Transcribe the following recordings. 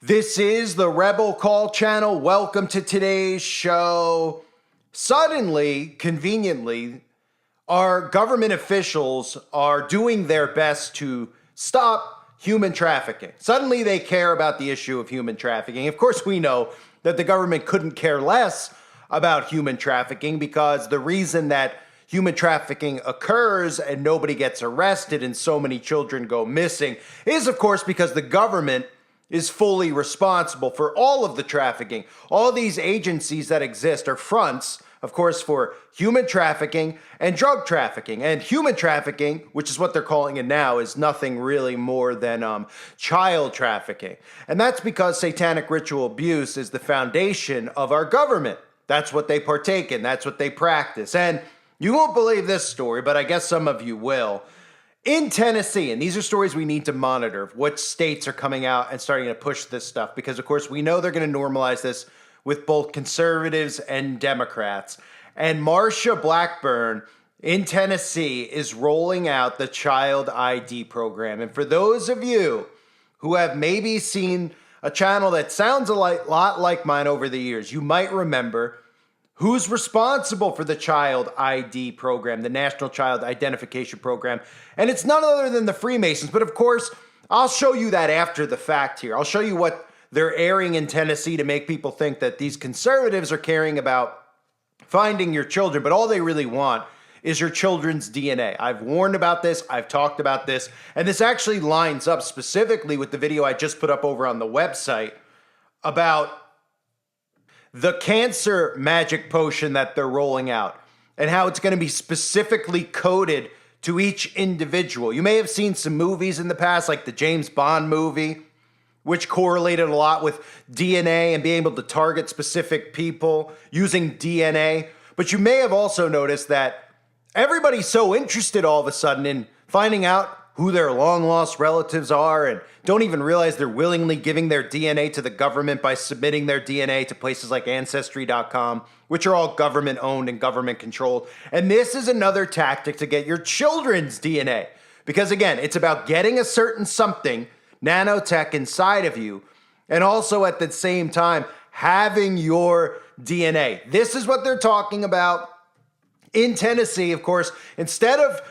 This is the Rebel Call channel. Welcome to today's show. Suddenly, conveniently, our government officials are doing their best to stop human trafficking. Suddenly, they care about the issue of human trafficking. Of course, we know that the government couldn't care less about human trafficking because the reason that human trafficking occurs and nobody gets arrested and so many children go missing is, of course, because the government is fully responsible for all of the trafficking. All these agencies that exist are fronts, of course, for human trafficking and drug trafficking. And human trafficking, which is what they're calling it now, is nothing really more than child trafficking. And that's because satanic ritual abuse is the foundation of our government. That's what they partake in. That's what they practice. And you won't believe this story, but I guess some of you will. In Tennessee, and these are stories we need to monitor, what states are coming out and starting to push this stuff, because of course we know they're going to normalize this with both conservatives and Democrats. And Marsha Blackburn in Tennessee is rolling out the Child ID program. And for those of you who have maybe seen a channel that sounds a lot like mine over the years, you might remember who's responsible for the Child ID program, the National Child Identification Program. And it's none other than the Freemasons. But of course, I'll show you that after the fact here. I'll show you what they're airing in Tennessee to make people think that these conservatives are caring about finding your children, but all they really want is your children's DNA. I've warned about this, I've talked about this, and this actually lines up specifically with the video I just put up over on the website about the cancer magic potion that they're rolling out and how it's going to be specifically coded to each individual. You may have seen some movies in the past, like the James Bond movie, which correlated a lot with DNA and being able to target specific people using DNA. But you may have also noticed that everybody's so interested all of a sudden in finding out who their long-lost relatives are and don't even realize they're willingly giving their DNA to the government by submitting their DNA to places like Ancestry.com, which are all government-owned and government-controlled. And this is another tactic to get your children's DNA. Because again, it's about getting a certain something, nanotech, inside of you, and also at the same time, having your DNA. This is what they're talking about in Tennessee, of course. Instead of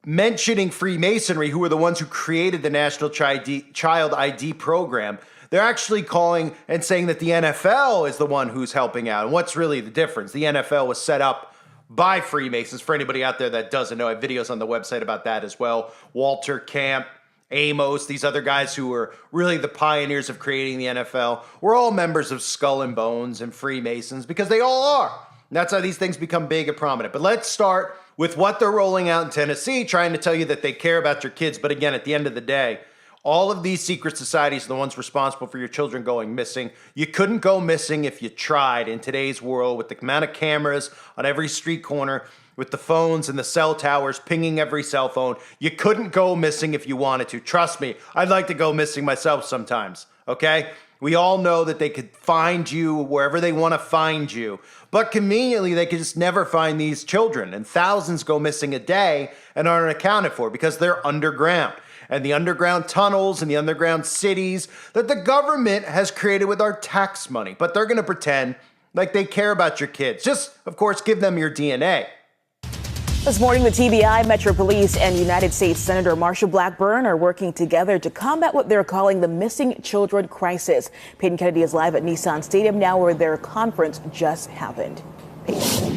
mentioning Freemasonry, who are the ones who created the National Child ID program, they're actually calling and saying that the NFL is the one who's helping out. And what's really the difference? The NFL was set up by Freemasons. For anybody out there that doesn't know, I have videos on the website about that as well. Walter Camp, Amos, these other guys who were really the pioneers of creating the NFL, were all members of Skull and Bones and Freemasons, because they all are. And that's how these things become big and prominent. But let's start with what they're rolling out in Tennessee, trying to tell you that they care about your kids. But again, at the end of the day, all of these secret societies are the ones responsible for your children going missing. You couldn't go missing if you tried in today's world, with the amount of cameras on every street corner, with the phones and the cell towers pinging every cell phone. You couldn't go missing if you wanted to. Trust me, I'd like to go missing myself sometimes, okay? We all know that they could find you wherever they want to find you. But conveniently, they can just never find these children. And thousands go missing a day and aren't accounted for because they're underground. And the underground tunnels and the underground cities that the government has created with our tax money. But they're going to pretend like they care about your kids. Just, of course, give them your DNA. This morning, the TBI, Metro Police, and United States Senator Marsha Blackburn are working together to combat what they're calling the missing children crisis. Peyton Kennedy is live at Nissan Stadium now, where their conference just happened. Peyton.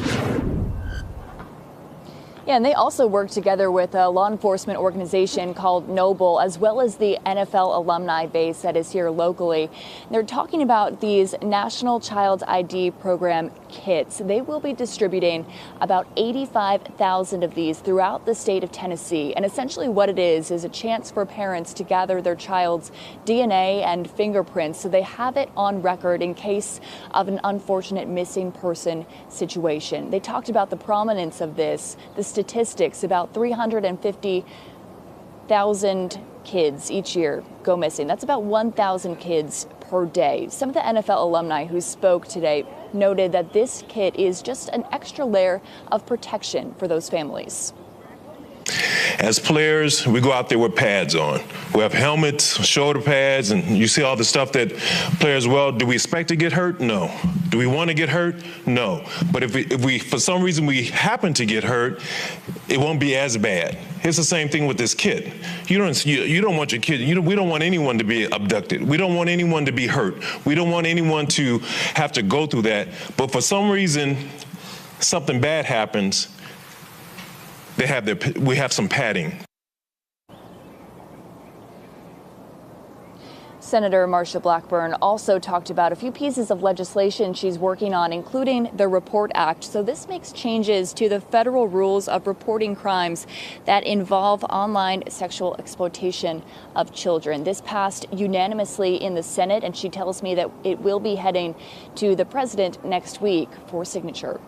Yeah, and they also work together with a law enforcement organization called Noble, as well as the NFL alumni base that is here locally. They're talking about these National Child ID program kits. They will be distributing about 85,000 of these throughout the state of Tennessee. And essentially what it is a chance for parents to gather their child's DNA and fingerprints so they have it on record in case of an unfortunate missing person situation. They talked about the prominence of this, the statistics. About 350,000 kids each year go missing. That's about 1,000 kids per day. Some of the NFL alumni who spoke today noted that this kit is just an extra layer of protection for those families. As players, we go out there with pads on. We have helmets, shoulder pads, and you see all the stuff that players, well, do we expect to get hurt? No. Do we want to get hurt? No. But if we for some reason we happen to get hurt, it won't be as bad. It's the same thing with this kit. You don't want your kid, we don't want anyone to be abducted. We don't want anyone to be hurt. We don't want anyone to have to go through that. But for some reason, something bad happens, we have some padding. Senator Marsha Blackburn also talked about a few pieces of legislation she's working on, including the Report Act. So this makes changes to the federal rules of reporting crimes that involve online sexual exploitation of children. This passed unanimously in the Senate, and she tells me that it will be heading to the president next week for signature.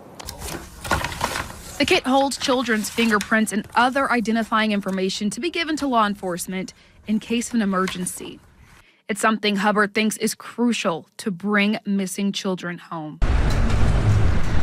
The kit holds children's fingerprints and other identifying information to be given to law enforcement in case of an emergency. It's something Hubbard thinks is crucial to bring missing children home.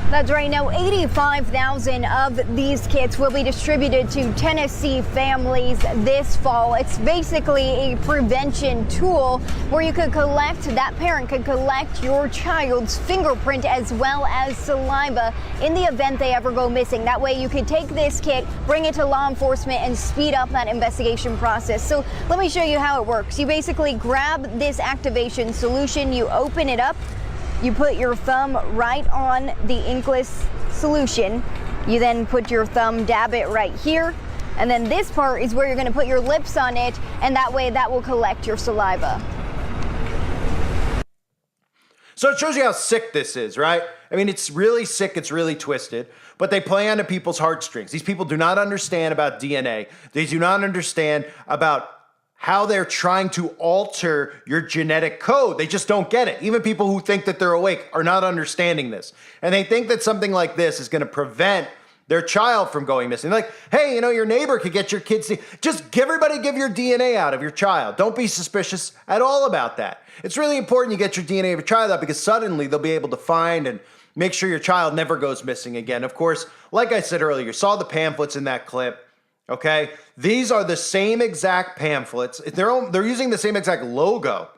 That's right. Now, 85,000 of these kits will be distributed to Tennessee families this fall. It's basically a prevention tool where you could that parent could collect your child's fingerprint as well as saliva in the event they ever go missing. That way you could take this kit, bring it to law enforcement, and speed up that investigation process. So let me show you how it works. You basically grab this activation solution, you open it up, you put your thumb right on the inkless solution. You then put your thumb, dab it right here. And then this part is where you're going to put your lips on it, and that way that will collect your saliva. So it shows you how sick this is, right? I mean, it's really sick, it's really twisted, but they play onto people's heartstrings. These people do not understand about DNA. They do not understand about how they're trying to alter your genetic code. They just don't get it. Even people who think that they're awake are not understanding this. And they think that something like this is going to prevent their child from going missing. They're like, hey, you know, your neighbor could get your kids. Just give your DNA out of your child. Don't be suspicious at all about that. It's really important you get your DNA of your child out, because suddenly they'll be able to find and make sure your child never goes missing again. Of course, like I said earlier, you saw the pamphlets in that clip. Okay, these are the same exact pamphlets. They're using the same exact logo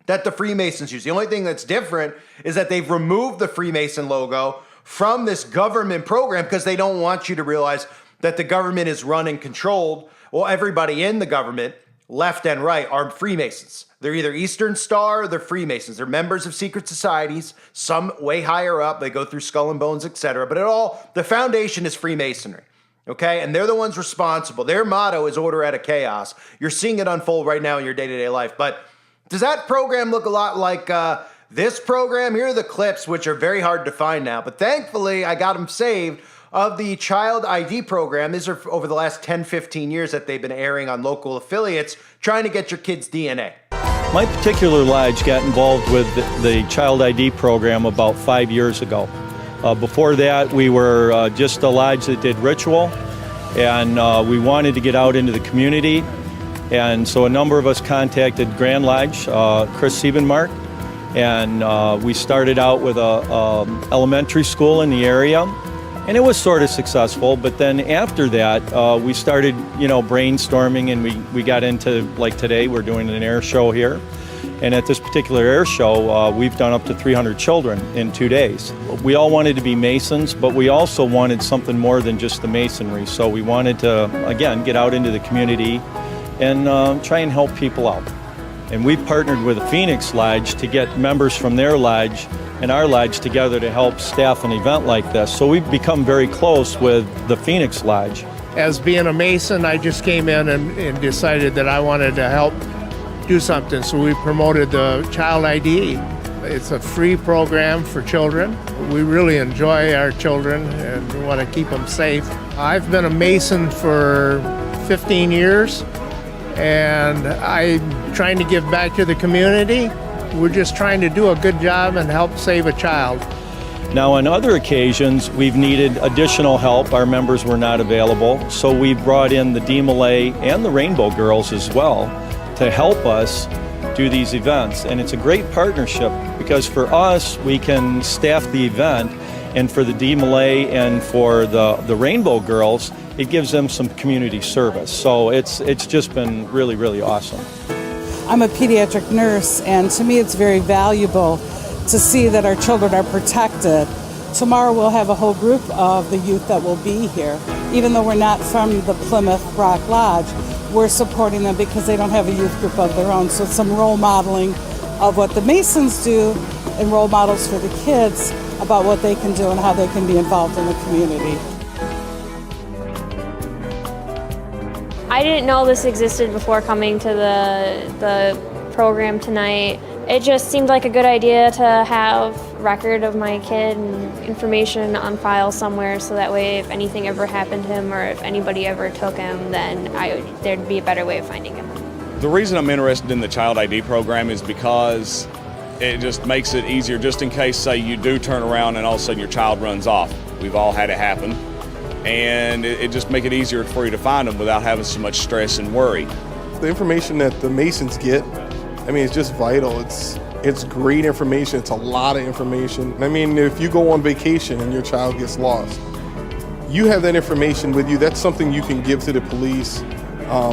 that the Freemasons use. The only thing that's different is that they've removed the Freemason logo from this government program because they don't want you to realize that the government is run and controlled. Well, everybody in the government, left and right, are Freemasons. They're either Eastern Star or they're Freemasons. They're members of secret societies, some way higher up. They go through Skull and Bones, etc. But the foundation is Freemasonry. Okay, and they're the ones responsible. Their motto is order out of chaos. You're seeing it unfold right now in your day-to-day life. But does that program look a lot like this program? Here are the clips, which are very hard to find now. But thankfully, I got them saved, of the CHlLD program. These are over the last 10, 15 years that they've been airing on local affiliates, trying to get your kids' DNA. My particular lodge got involved with the CHlLD program about 5 years ago. Before that, we were just a lodge that did ritual, and we wanted to get out into the community. And so a number of us contacted Grand Lodge, Chris Siebenmark, and we started out with a elementary school in the area, and it was sort of successful. But then after that, we started, brainstorming, and we got into, like today, we're doing an air show here. And at this particular air show, we've done up to 300 children in 2 days. We all wanted to be Masons, but we also wanted something more than just the Masonry. So we wanted to, again, get out into the community and try and help people out. And we partnered with the Phoenix Lodge to get members from their lodge and our lodge together to help staff an event like this. So we've become very close with the Phoenix Lodge. As being a Mason, I just came in and decided that I wanted to help do something, so we promoted the CHlLD. It's a free program for children. We really enjoy our children and we want to keep them safe. I've been a Mason for 15 years, and I'm trying to give back to the community. We're just trying to do a good job and help save a child. Now, on other occasions, we've needed additional help. Our members were not available, so we brought in the D-Malay and the Rainbow Girls as well to help us do these events. And it's a great partnership, because for us, we can staff the event, and for the D-Malay and for the Rainbow Girls, it gives them some community service. So it's just been really, really awesome. I'm a pediatric nurse, and to me it's very valuable to see that our children are protected. Tomorrow we'll have a whole group of the youth that will be here. Even though we're not from the Plymouth Rock Lodge, we're supporting them because they don't have a youth group of their own. So it's some role modeling of what the Masons do and role models for the kids about what they can do and how they can be involved in the community. I didn't know this existed before coming to the program tonight. It just seemed like a good idea to have record of my kid and information on file somewhere, so that way if anything ever happened to him or if anybody ever took him, then there'd be a better way of finding him. The reason I'm interested in the Child ID program is because it just makes it easier, just in case, say, you do turn around and all of a sudden your child runs off. We've all had it happen. And it just make it easier for you to find them without having so much stress and worry. The information that the Masons get, I mean, it's just vital. It's great information. It's a lot of information. I mean, if you go on vacation and your child gets lost, you have that information with you. That's something you can give to the police.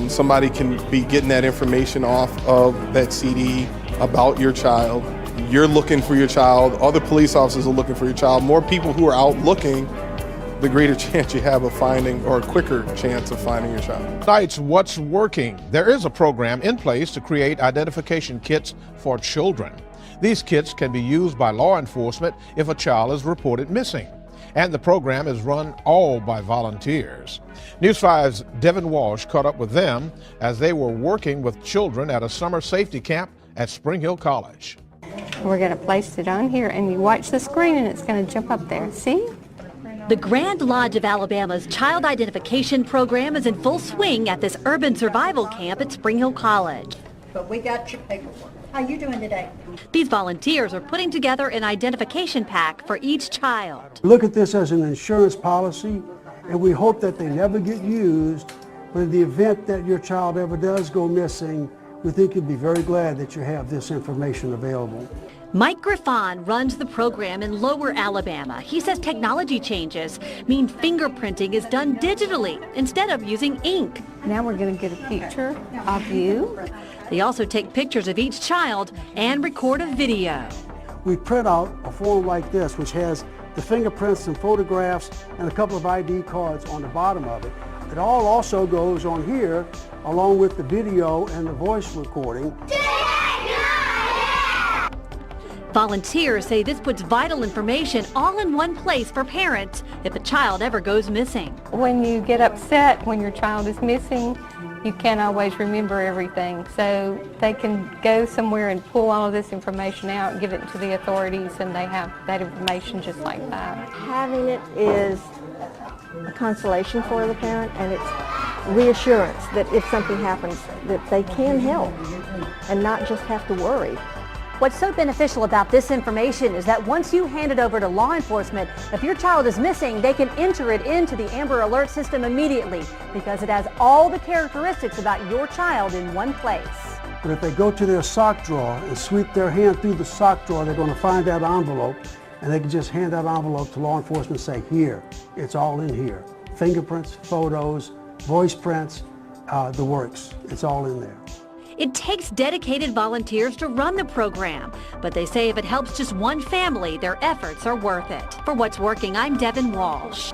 Somebody can be getting that information off of that CD about your child. You're looking for your child. Other police officers are looking for your child. More people who are out looking, the greater chance you have of finding, or a quicker chance of finding your child. Tonight's What's Working. There is a program in place to create identification kits for children. These kits can be used by law enforcement if a child is reported missing. And the program is run all by volunteers. News 5's Devin Walsh caught up with them as they were working with children at a summer safety camp at Spring Hill College. We're going to place it on here, and you watch the screen and it's going to jump up there. See? The Grand Lodge of Alabama's Child Identification Program is in full swing at this urban survival camp at Spring Hill College. But we got your paperwork. How you doing today? These volunteers are putting together an identification pack for each child. Look at this as an insurance policy, and we hope that they never get used, but in the event that your child ever does go missing, we think you'd be very glad that you have this information available. Mike Griffon runs the program in Lower Alabama. He says technology changes mean fingerprinting is done digitally instead of using ink. Now we're going to get a picture of you. They also take pictures of each child and record a video. We print out a form like this, which has the fingerprints and photographs and a couple of ID cards on the bottom of it. It all also goes on here along with the video and the voice recording. Volunteers say this puts vital information all in one place for parents if a child ever goes missing. When you get upset when your child is missing, you can't always remember everything. So they can go somewhere and pull all of this information out and give it to the authorities, and they have that information just like that. Having it is a consolation for the parent, and it's reassurance that if something happens, that they can help and not just have to worry. What's so beneficial about this information is that once you hand it over to law enforcement, if your child is missing, they can enter it into the Amber Alert system immediately because it has all the characteristics about your child in one place. But if they go to their sock drawer and sweep their hand through the sock drawer, they're going to find that envelope, and they can just hand that envelope to law enforcement and say, here, it's all in here. Fingerprints, photos, voice prints, the works, it's all in there. It takes dedicated volunteers to run the program, but they say if it helps just one family, their efforts are worth it. For What's Working, I'm Devin Walsh.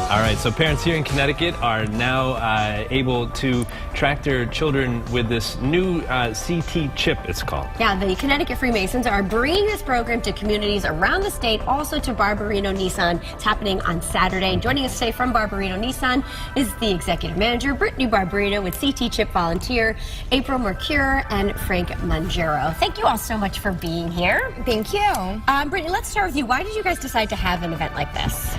All right, so parents here in Connecticut are now able to track their children with this new CT chip, it's called. Yeah, the Connecticut Freemasons are bringing this program to communities around the state, also to Barberino Nissan. It's happening on Saturday. And joining us today from Barberino Nissan is the executive manager, Brittany Barberino, with CT Chip volunteer, April Mercure, and Frank Mangero. Thank you all so much for being here. Thank you. Brittany, let's start with you. Why did you guys decide to have an event like this?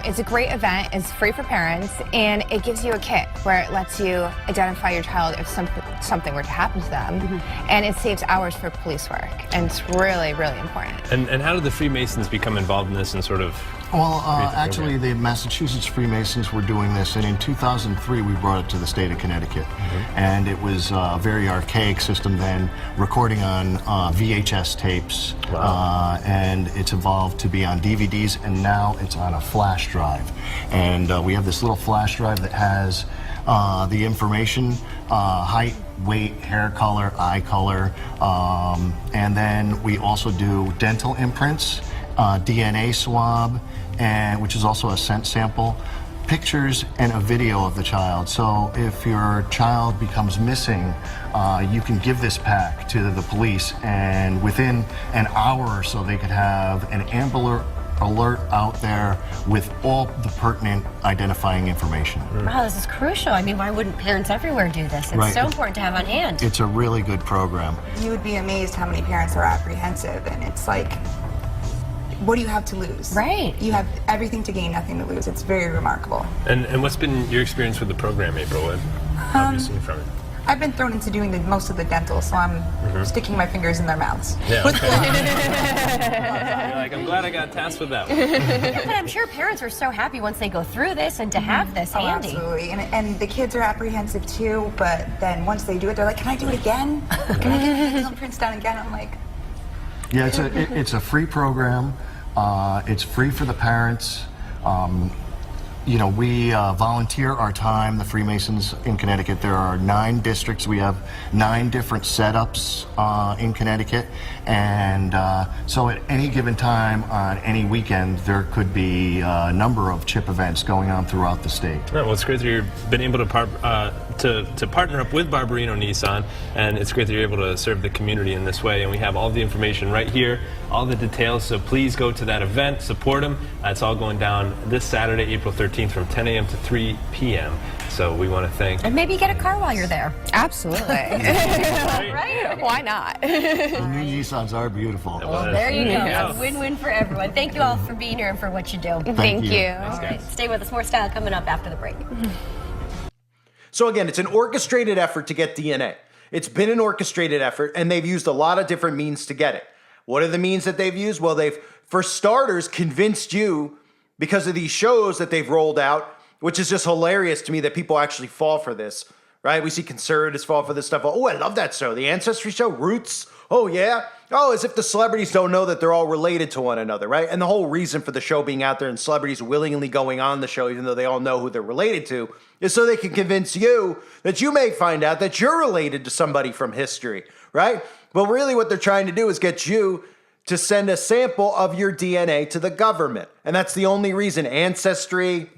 It's a great event. It's free for parents, and it gives you a kit where it lets you identify your child if something were to happen to them, and it saves hours for police work, and it's really, really important. And how did the Freemasons become involved in this and sort of Well, actually, the Massachusetts Freemasons were doing this, and in 2003 we brought it to the state of Connecticut. And it was a very archaic system then, recording on VHS tapes. And it's evolved to be on DVDs, and now it's on a flash drive. And we have this little flash drive that has the information, height, weight, hair color, eye color, and then we also do dental imprints, DNA swab, and which is also a scent sample, pictures, and a video of the child. So if your child becomes missing, you can give this pack to the police, and within an hour or so they could have an Amber Alert out there with all the pertinent identifying information. Wow, this is crucial. I mean, why wouldn't parents everywhere do this? It's so important to have on hand. It's a really good program. You would be amazed how many parents are apprehensive, and it's like, what do you have to lose? Right. You have everything to gain, nothing to lose. It's very remarkable. And what's been your experience with the program, April? What have you seen from it? I've been thrown into doing most of the dental, so I'm sticking my fingers in their mouths. Yeah, okay. You're like, I'm glad I got tasked with that one. But I'm sure parents are so happy once they go through this and to have this handy. Absolutely. And the kids are apprehensive too, but then once they do it, they're like, can I do it again? Can I get the thumbprints done again? I'm like... Yeah, it's a free program. It's free for the parents. You know, we volunteer our time, the Freemasons in Connecticut. There are 9 districts. We have 9 different setups in Connecticut. And so at any given time on any weekend, there could be a number of CHIP events going on throughout the state. Well, it's great that you've been able to partner up with Barberino Nissan, and it's great that you're able to serve the community in this way. And we have all the information right here, all the details, so please go to that event, support them. It's all going down this Saturday, April 13th from 10 a.m. to 3 p.m. So we want to thank... And maybe get a car while you're there. Absolutely. Right? Why not? The new Nissans are beautiful. Well, there you go. It's a win-win for everyone. Thank you all for being here and for what you do. Thank you. All right, stay with us. More style coming up after the break. So again, it's an orchestrated effort to get DNA. It's been an orchestrated effort, and they've used a lot of different means to get it. What are the means that they've used? Well, they've, for starters, convinced you because of these shows that they've rolled out, which is just hilarious to me that people actually fall for this, right? We see conservatives fall for this stuff. Oh, I love that show. The Ancestry show, Roots. Oh, yeah. Oh, as if the celebrities don't know that they're all related to one another, right? And the whole reason for the show being out there and celebrities willingly going on the show, even though they all know who they're related to, is so they can convince you that you may find out that you're related to somebody from history, right? But really what they're trying to do is get you to send a sample of your DNA to the government. And that's the only reason. Ancestry,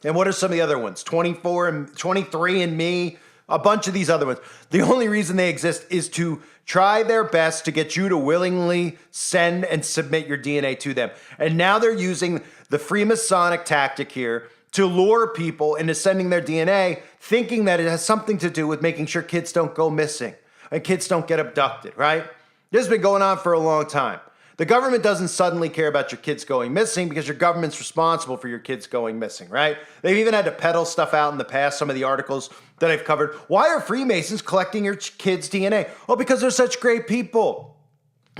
and what are some of the other ones? 24 and 23andMe, a bunch of these other ones. The only reason they exist is to try their best to get you to willingly send and submit your DNA to them. And now they're using the Freemasonic tactic here to lure people into sending their DNA, thinking that it has something to do with making sure kids don't go missing and kids don't get abducted, right? This has been going on for a long time. The government doesn't suddenly care about your kids going missing because your government's responsible for your kids going missing, right? They've even had to peddle stuff out in the past, some of the articles that I've covered. Why are Freemasons collecting your kids' DNA? Oh, because they're such great people.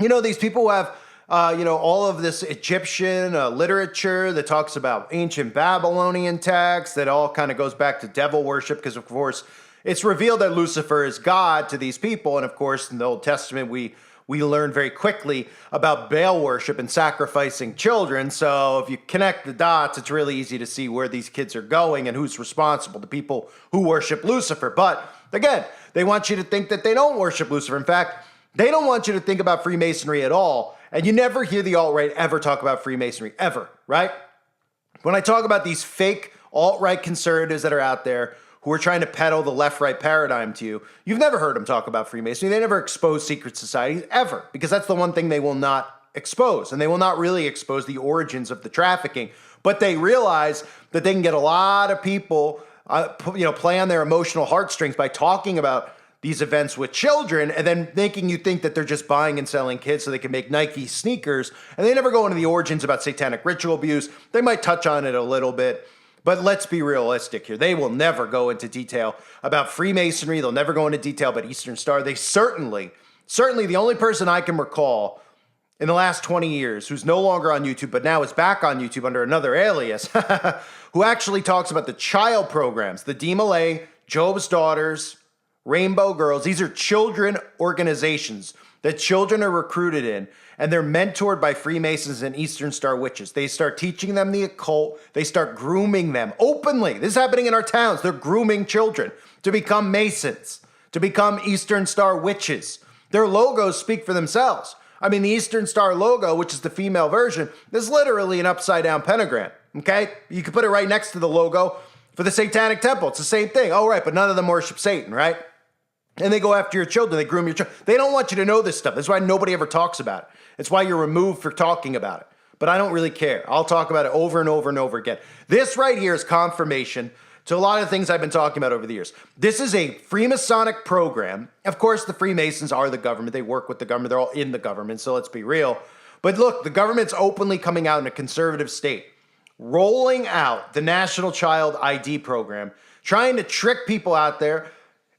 You know, these people who have, all of this Egyptian literature that talks about ancient Babylonian texts that all kind of goes back to devil worship because, of course, it's revealed that Lucifer is God to these people. And, of course, in the Old Testament, we learn very quickly about Baal worship and sacrificing children. So if you connect the dots, it's really easy to see where these kids are going and who's responsible, the people who worship Lucifer. But again, they want you to think that they don't worship Lucifer. In fact, they don't want you to think about Freemasonry at all. And you never hear the alt-right ever talk about Freemasonry, ever, right? When I talk about these fake alt-right conservatives that are out there who are trying to peddle the left-right paradigm to you, you've never heard them talk about Freemasonry. They never expose secret societies, ever, because that's the one thing they will not expose, and they will not really expose the origins of the trafficking. But they realize that they can get a lot of people, play on their emotional heartstrings by talking about these events with children and then making you think that they're just buying and selling kids so they can make Nike sneakers. And they never go into the origins about satanic ritual abuse. They might touch on it a little bit. But let's be realistic here. They will never go into detail about Freemasonry. They'll never go into detail about Eastern Star. They certainly the only person I can recall in the last 20 years, who's no longer on YouTube, but now is back on YouTube under another alias, who actually talks about the child programs, the DMLA, Job's Daughters, Rainbow Girls. These are children organizations that children are recruited in, and they're mentored by Freemasons and Eastern Star witches. They start teaching them the occult. They start grooming them openly. This is happening in our towns. They're grooming children to become Masons, to become Eastern Star witches. Their logos speak for themselves. I mean, the Eastern Star logo, which is the female version, is literally an upside-down pentagram, okay? You can put it right next to the logo for the Satanic Temple. It's the same thing. Oh, right, but none of them worship Satan, right? And they go after your children. They groom your children. They don't want you to know this stuff. That's why nobody ever talks about it. It's why you're removed for talking about it. But I don't really care. I'll talk about it over and over and over again. This right here is confirmation to a lot of things I've been talking about over the years. This is a Freemasonic program. Of course, the Freemasons are the government. They work with the government. They're all in the government, so let's be real. But look, the government's openly coming out in a conservative state, rolling out the National Child ID program, trying to trick people out there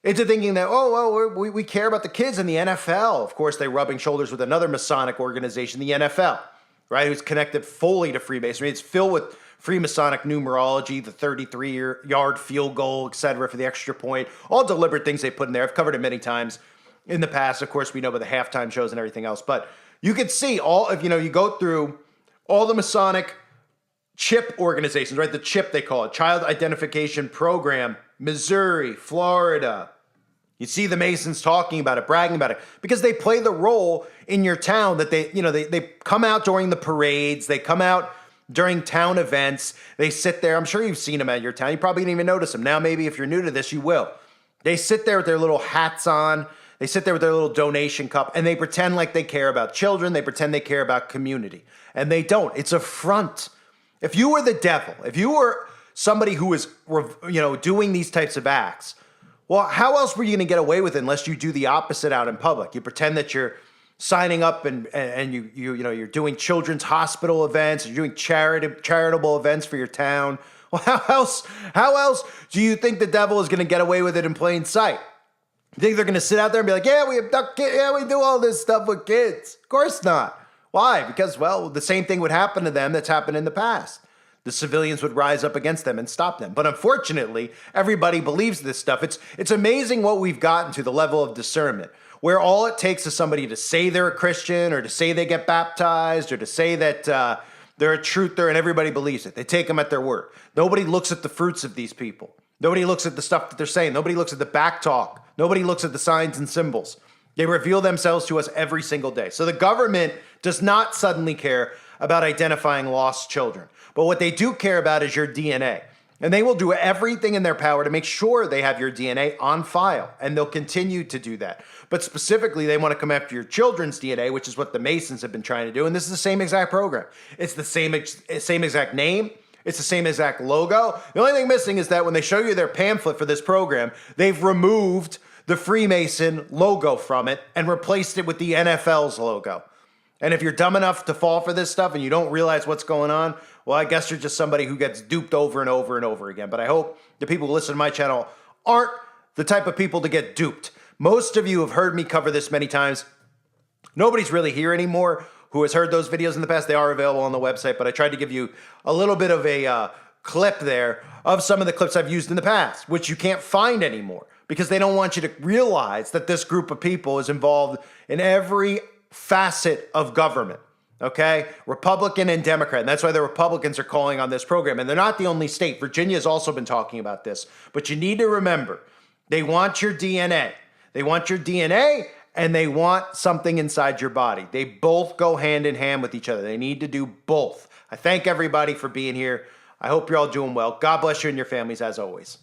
into thinking that, oh, well, we care about the kids in the NFL. Of course, they're rubbing shoulders with another Masonic organization, the NFL, right, who's connected fully to Freemasonry. It's filled with Freemasonic numerology, the 33-yard field goal, etc., for the extra point, all deliberate things they put in there. I've covered it many times in the past. Of course, we know about the halftime shows and everything else. But you can see all, if you go through all the Masonic CHIP organizations, right? The CHIP, they call it, Child Identification Program, Missouri, Florida. You see the Masons talking about it, bragging about it, because they play the role in your town that they come out during the parades, they come out during town events, they sit there. I'm sure you've seen them at your town. You probably didn't even notice them. Now, maybe if you're new to this, you will. They sit there with their little hats on. They sit there with their little donation cup, and they pretend like they care about children. They pretend they care about community, and they don't. It's a front. If you were the devil, if you were somebody who was, doing these types of acts, well, how else were you going to get away with it unless you do the opposite out in public? You pretend that you're signing up and you're doing children's hospital events, you're doing charitable events for your town. Well, how else do you think the devil is going to get away with it in plain sight? You think they're going to sit out there and be like, yeah, we abduct kids, yeah, we do all this stuff with kids? Of course not. Why? Because, well, the same thing would happen to them that's happened in the past. The civilians would rise up against them and stop them. But unfortunately, everybody believes this stuff. It's amazing what we've gotten to, the level of discernment, where all it takes is somebody to say they're a Christian or to say they get baptized or to say that they're a truther, and everybody believes it. They take them at their word. Nobody looks at the fruits of these people. Nobody looks at the stuff that they're saying. Nobody looks at the back talk. Nobody looks at the signs and symbols. They reveal themselves to us every single day. So the government does not suddenly care about identifying lost children. But what they do care about is your DNA. And they will do everything in their power to make sure they have your DNA on file. And they'll continue to do that. But specifically, they want to come after your children's DNA, which is what the Masons have been trying to do. And this is the same exact program. It's the same exact name. It's the same exact logo. The only thing missing is that when they show you their pamphlet for this program, they've removed the Freemason logo from it and replaced it with the NFL's logo. And if you're dumb enough to fall for this stuff and you don't realize what's going on, well, I guess you're just somebody who gets duped over and over and over again. But I hope the people who listen to my channel aren't the type of people to get duped. Most of you have heard me cover this many times. Nobody's really here anymore who has heard those videos in the past. They are available on the website, but I tried to give you a little bit of a clip there of some of the clips I've used in the past, which you can't find anymore because they don't want you to realize that this group of people is involved in every facet of government. Okay? Republican and Democrat. And that's why the Republicans are calling on this program. And they're not the only state. Virginia has also been talking about this. But you need to remember, they want your DNA. They want your DNA and they want something inside your body. They both go hand in hand with each other. They need to do both. I thank everybody for being here. I hope you're all doing well. God bless you and your families as always.